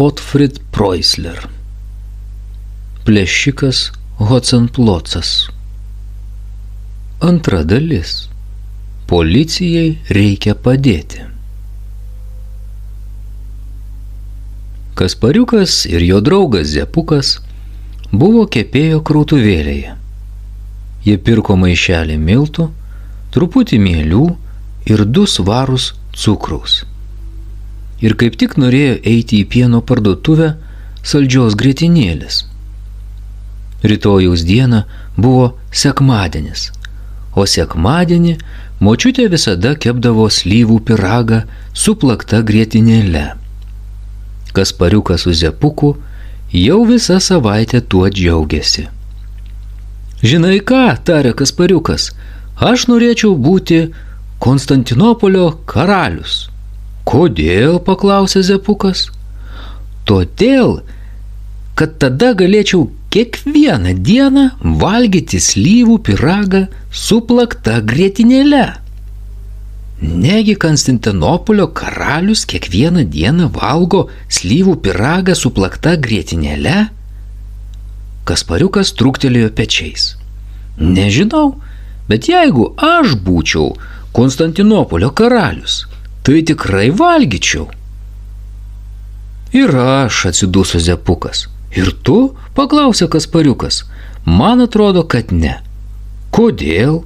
Otfried Preußler. Plėšikas Hocenplocas. Antra dalis. Policijai reikia padėti. Kaspariukas ir jo draugas Zepukas buvo kepėjo krautuvėlėje. Jie pirko maišelį miltų, truputį mielių ir 2 svarus cukraus. Ir kaip tik norėjo eiti į pieno parduotuvę saldžios grietinėlės. Rytojaus diena buvo sekmadienis, o sekmadienį močiutė visada kepdavo slyvų pyragą su plakta grietinėle. Kaspariukas su Zepuku jau visą savaitę tuo džiaugiasi. Žinai ką, tarė Kaspariukas, aš norėčiau būti Konstantinopolio karalius. Kodėl, paklausė Zepukas? Todėl, kad tada galėčiau kiekvieną dieną valgyti slyvų pyragą su plakta grietinėle. Negi Konstantinopolio karalius kiekvieną dieną valgo slyvų pyragą su plakta grietinėle? Kaspariukas trūktelėjo pečiais. Nežinau, bet jeigu aš būčiau Konstantinopolio karalius, tai tikrai valgyčiau. Ir aš, atsiduso Zepukas. Ir tu, paklausė Kaspariukas. Man atrodo, kad ne. Kodėl?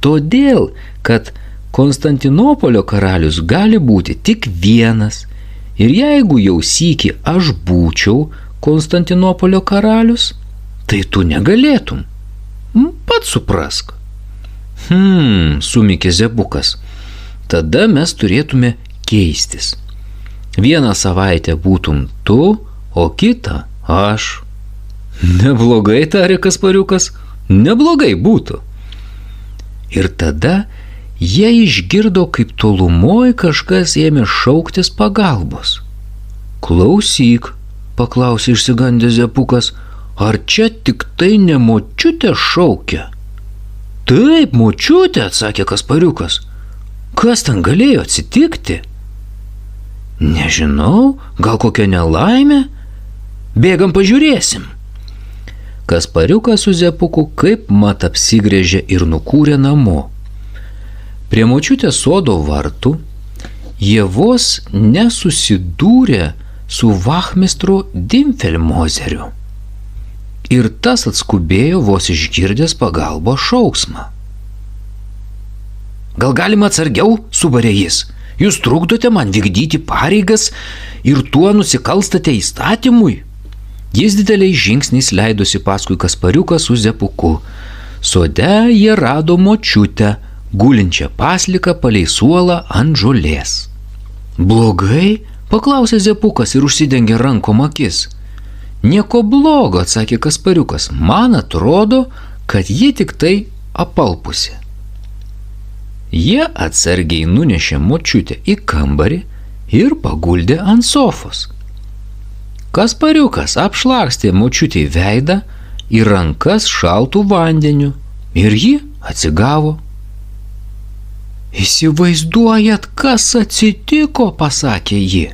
Todėl, kad Konstantinopolio karalius gali būti tik vienas. Ir jeigu jau sykį aš būčiau Konstantinopolio karalius, tai tu negalėtum. Pats suprask. Sumykė Zepukas. Tada mes turėtume keistis. Vieną savaitę būtum tu, o kitą aš. Neblogai, tarė Kaspariukas, neblogai būtų. Ir tada jie išgirdo, kaip tolumoj kažkas ėmė šauktis pagalbos. Klausyk, paklausė išsigandęs Zepukas, ar čia tik tai ne močiutė šaukia? Taip, močiutė, atsakė Kaspariukas. Kas ten galėjo atsitikti? Nežinau, gal kokia nelaimė? Bėgam pažiūrėsim. Kaspariukas su Zepuku kaip mat apsigrėžė ir nukūrė namo. Prie močiutės sodo vartų jie vos nesusidūrė su vachmistru Dimfelmozeriu. Ir tas atskubėjo vos išgirdęs pagalbos šauksmą. Gal galima atsargiau, subarė jis. Jūs trukdote man vykdyti pareigas ir tuo nusikalstate įstatymui. Jis dideliais žingsniais leidosi paskui Kaspariuką su Zepuku. Sode jie rado močiutę, gulinčią pasliką palei suolą ant žolės. Blogai? Paklausė Zepukas ir užsidengė rankom akis. Nieko blogo, atsakė Kaspariukas. Man atrodo, kad ji tik tai apalpusi. Jie atsargiai nunešė močiutę į kambarį ir paguldė ant sofos. Kaspariukas apšlakstė močiutei veidą ir rankas šaltų vandeniu ir ji atsigavo. Įsivaizduojat, kas atsitiko, pasakė ji.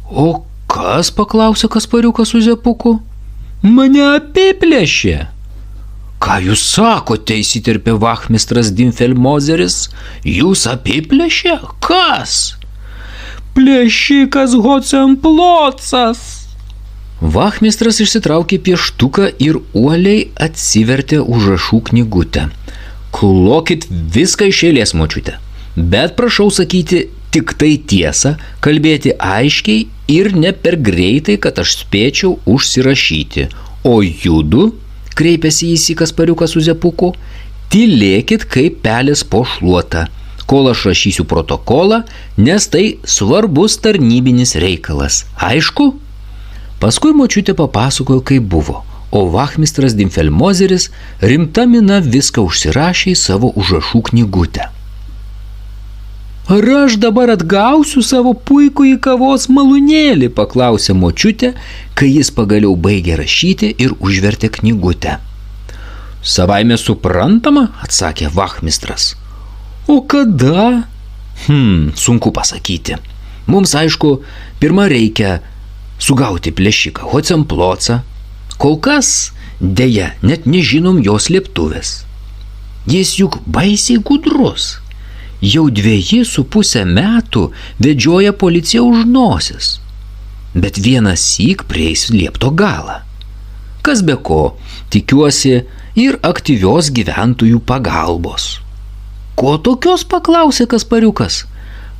O kas, paklausė Kaspariukas su Zepuku? Mane apiplėšė. Ką jūs sakote, įsiterpė vachmistras Dimfelmozeris. Jūs apiplėšė? Kas? Plėšikas Hocenplocas. Vachmistras išsitraukė pieštuką ir uoliai atsivertė užrašų knygutę. Klokit viską iš eilės, močiute. Bet prašau sakyti tik tai tiesą, kalbėti aiškiai ir ne per greitai, kad aš spėčiau užsirašyti. O judu, kreipėsi jis į Kaspariuką su Zepuku, tylėkit kaip pelės po šluotą, kol aš rašysiu protokolą, nes tai svarbus tarnybinis reikalas. Aišku? Paskui močiutė papasakojo, kaip buvo, o vachmistras Dimfelmozeris rimta mina viską užsirašė į savo užrašų knygutę. Ar aš dabar atgausiu savo puikųjį kavos malūnėlį, paklausė močiutė, kai jis pagaliau baigė rašyti ir užvertė knygutę. Savaime suprantama, atsakė vachmistras. O kada? Sunku pasakyti. Mums, aišku, pirmą reikia sugauti plėšiką Hocemplocą. Kol kas, deja, net nežinom jo slėptuvės. Jis juk baisiai gudrus. Jau 2,5 metų vedžioja policiją už nosis. Bet vienąsyk prieis liepto galą. Kas be ko, tikiuosi ir aktyvios gyventojų pagalbos. Ko tokios, paklausė Kaspariukas.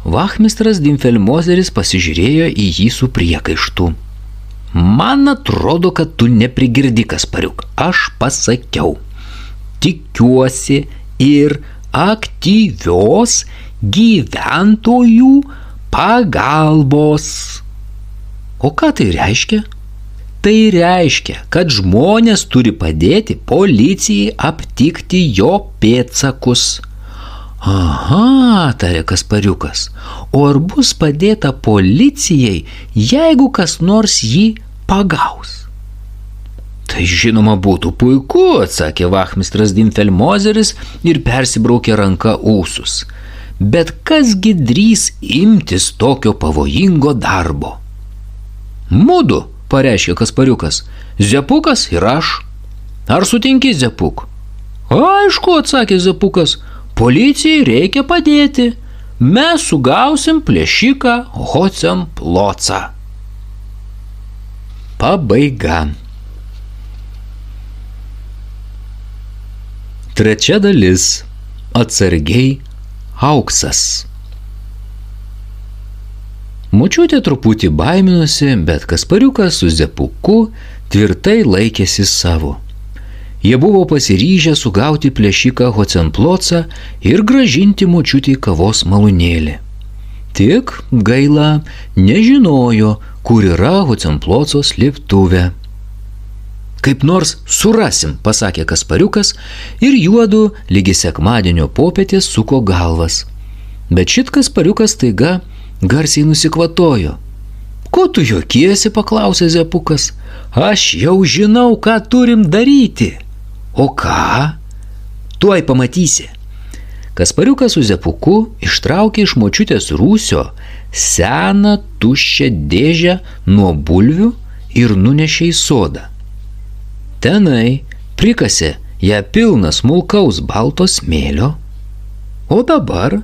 Vachmistras Dimfelmozeris pasižiūrėjo į jį su priekaištu. Man atrodo, kad tu neprigirdi, Kaspariuk. Aš pasakiau. Tikiuosi ir aktyvios gyventojų pagalbos. O ką tai reiškia? Tai reiškia, kad žmonės turi padėti policijai aptikti jo pėdsakus. Aha, tarė Kaspariukas. O ar bus padėta policijai, jeigu kas nors jį pagaus? Tai žinoma būtų puiku, atsakė vachmistras Dimfelmozeris ir persibraukė ranka ūsus. Bet kasgi drįs imtis tokio pavojingo darbo? Mudu, pareiškė Kaspariukas, Zepukas ir aš. Ar sutinki, Zepuk? Aišku, atsakė Zepukas, policijai reikia padėti. Mes sugausim plėšiką Hocemplocą. Pabaiga. Trečia dalis. Atsargiai auksas. Močiutė truputį baiminosi, bet Kaspariukas su Zepuku tvirtai laikėsi savo. Jie buvo pasiryžę sugauti plėšiką Hocemplocą ir grąžinti močiutei kavos malūnėlį. Tik gaila nežinojo, kur yra Hocemplocos slėptuvė. Kaip nors surasim, pasakė Kaspariukas ir juodu lygi sekmadienio popietės suko galvas. Bet šit Kaspariukas staiga garsiai nusikvatojo. Ko tu juokiesi, paklausė Zepukas. Aš jau žinau, ką turim daryti. O ką? Tuoj pamatysi. Kaspariukas su Zepuku ištraukė iš močiutės rūsio seną tuščią dėžę nuo bulvių ir nunešė į sodą. Tenai prikasė ją pilną smulkaus balto smėlio. O dabar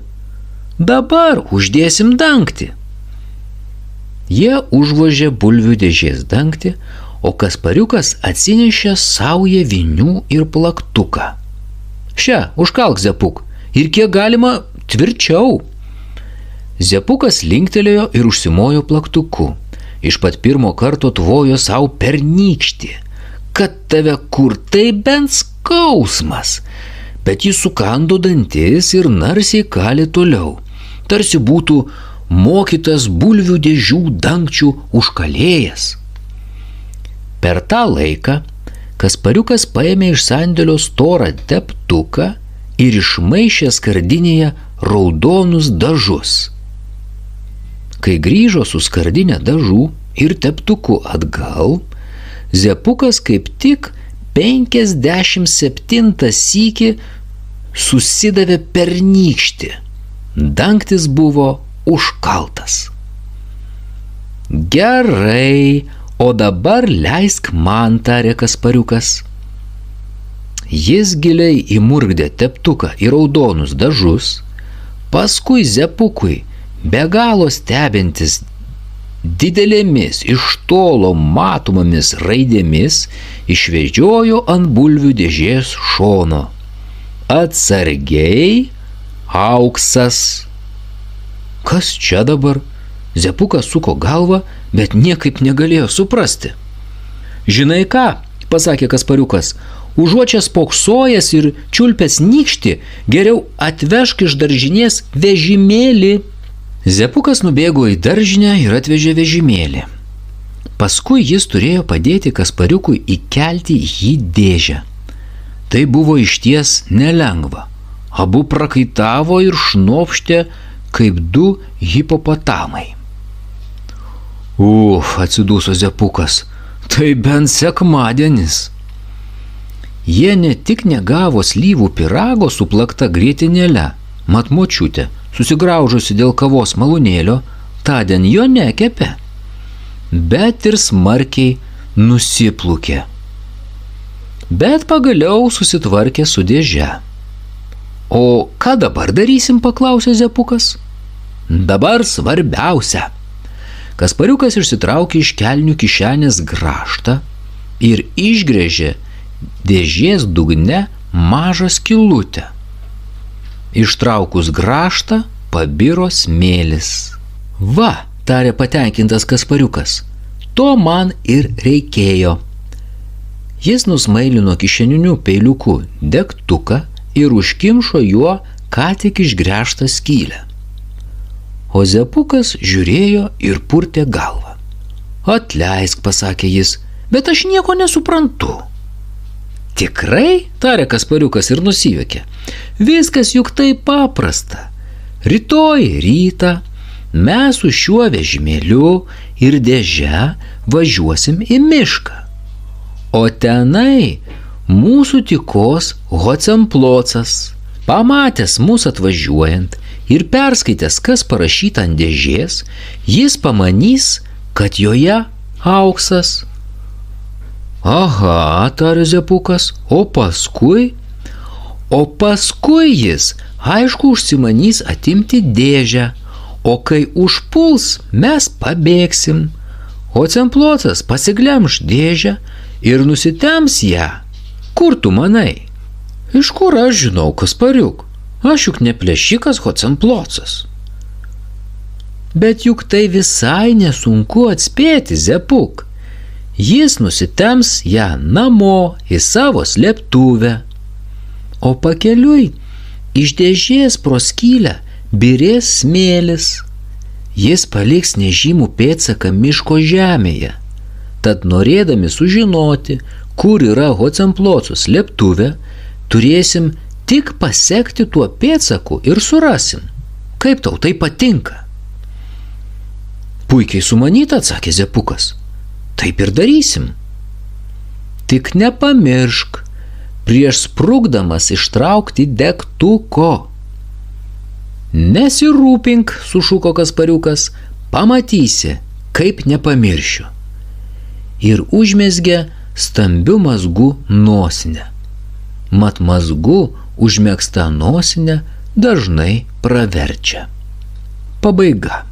uždėsim dangtį. Jie užvožė bulvių dėžės dangtį, o Kaspariukas atsinešė saują vinių ir plaktuką. Šia, užkalk, Zepuk, ir kiek galima tvirčiau. Zepukas linktelėjo ir užsimojo plaktuku. Iš pat pirmo karto tvojo savo pernykštį. Kad tave kur, tai bent skausmas. Bet jis sukando dantis ir narsiai kalė toliau. Tarsi būtų mokytas bulvių dėžių dangčių užkalėjęs. Per tą laiką Kaspariukas paėmė iš sandėlio storą teptuką ir išmaišė skardinėje raudonus dažus. Kai grįžo su skardinė dažų ir teptuku atgal, Zepukas kaip tik 57 sykį susidavė pernykštį. Dangtis buvo užkaltas. Gerai, o dabar leisk man, tarė Kaspariukas. Jis giliai įmurgdė teptuką į raudonus dažus, paskui Zepukui, be galo stebintis didelėmis iš tolo matomomis raidėmis, išvedžiojo ant bulvių dėžės šono. Atsargiai auksas. Kas čia dabar? Zepukas suko galvą, bet niekaip negalėjo suprasti. Žinai ką, pasakė Kaspariukas, užuot čia spoksojęs ir čiulpęs nykštį, geriau atvežk iš daržinės vežimėlį. Zepukas nubėgo į daržinę ir atvežė vežimėlį. Paskui jis turėjo padėti Kaspariukui įkelti jį dėžę. Tai buvo išties nelengva. Abu prakaitavo ir šnopštė kaip du hipopotamai. Atsidūso Zepukas, tai bent sekmadienis. Jie ne tik negavo slyvų pyrago su plakta grietinėle, mat močiutė, susigraužusi dėl kavos malūnėlio, tądien jo nekepė, bet ir smarkiai nusiplukė. Bet pagaliau susitvarkė su dėže. O ką dabar darysim, paklausė Zepukas. Dabar svarbiausia. Kaspariukas išsitraukė iš kelnių kišenės grąžtą ir išgręžė dėžės dugne mažą skylutę. Ištraukus grąžtą, pabiro smėlis. Va, tarė patenkintas Kaspariukas, to man ir reikėjo. Jis nusmailino kišeniniu peiliuku degtuką ir užkimšo juo ką tik išgręžtą skylę. O Zepukas žiūrėjo ir purtė galvą. Atleisk, pasakė jis, bet aš nieko nesuprantu. Tikrai, tarė Kaspariukas ir nusijuokė. Viskas juk taip paprasta. Rytoj rytą mes su šiuo vežimėliu ir dėže važiuosim į mišką. O tenai mūsų tykos Hocemplocas. Pamatęs mus atvažiuojant ir perskaitęs, kas parašyta ant dėžės, jis pamanys, kad joje auksas. Aha, tarė Zepukas, o paskui jis, aišku, užsimanys atimti dėžę, o kai užpuls, mes pabėgsim. Hocemplocas pasiglemš dėžę ir nusitems ją. Kur tu manai? Iš kur aš žinau, Kaspariuk? Aš juk ne plėšikas Hocemplocas. Bet juk tai visai nesunku atspėti, Zepuk. Jis nusitems ją namo į savo slėptuvę. O pakeliui iš dėžės pro skylę byrės smėlis. Jis paliks nežymų pėdsaką miško žemėje. Tad norėdami sužinoti, kur yra Hocemploco slėptuvė, turėsim tik pasekti tuo pėdsaku ir surasim. Kaip tau tai patinka? Puikiai sumanyta, atsakė Zepukas. Taip ir darysim. Tik nepamiršk, prieš sprukdamas ištraukti degtuko. Nesirūpink, sušuko Kaspariukas, pamatysi, kaip nepamiršiu. Ir užmezgė stambiu mazgu nosinę. Mat mazgu užmegzta nosinė dažnai praverčia. Pabaiga.